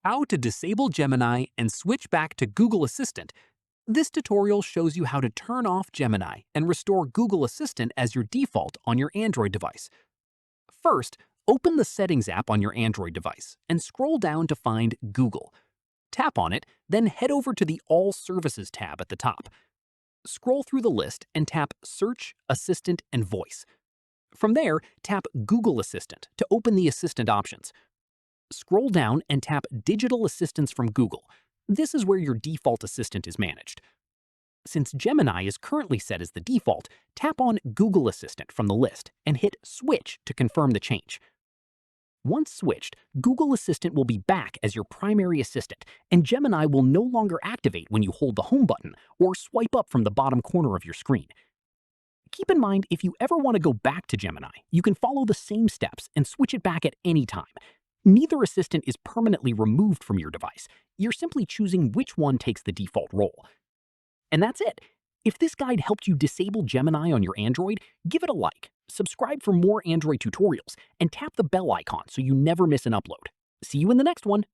How to disable Gemini and switch back to Google Assistant. This tutorial shows you how to turn off Gemini and restore Google Assistant as your default on your Android device. First, open the Settings app on your Android device and scroll down to find Google. Tap on it, then head over to the All Services tab at the top. Scroll through the list and tap Search, Assistant, and Voice. From there, tap Google Assistant to open the Assistant options. Scroll down and tap Digital Assistance from Google. This is where your default assistant is managed. Since Gemini is currently set as the default, tap on Google Assistant from the list and hit Switch to confirm the change. Once switched, Google Assistant will be back as your primary assistant, and Gemini will no longer activate when you hold the Home button or swipe up from the bottom corner of your screen. Keep in mind, if you ever want to go back to Gemini, you can follow the same steps and switch it back at any time. Neither assistant is permanently removed from your device. You're simply choosing which one takes the default role. And that's it. If this guide helped you disable Gemini on your Android, give it a like, subscribe for more Android tutorials, and tap the bell icon so you never miss an upload. See you in the next one.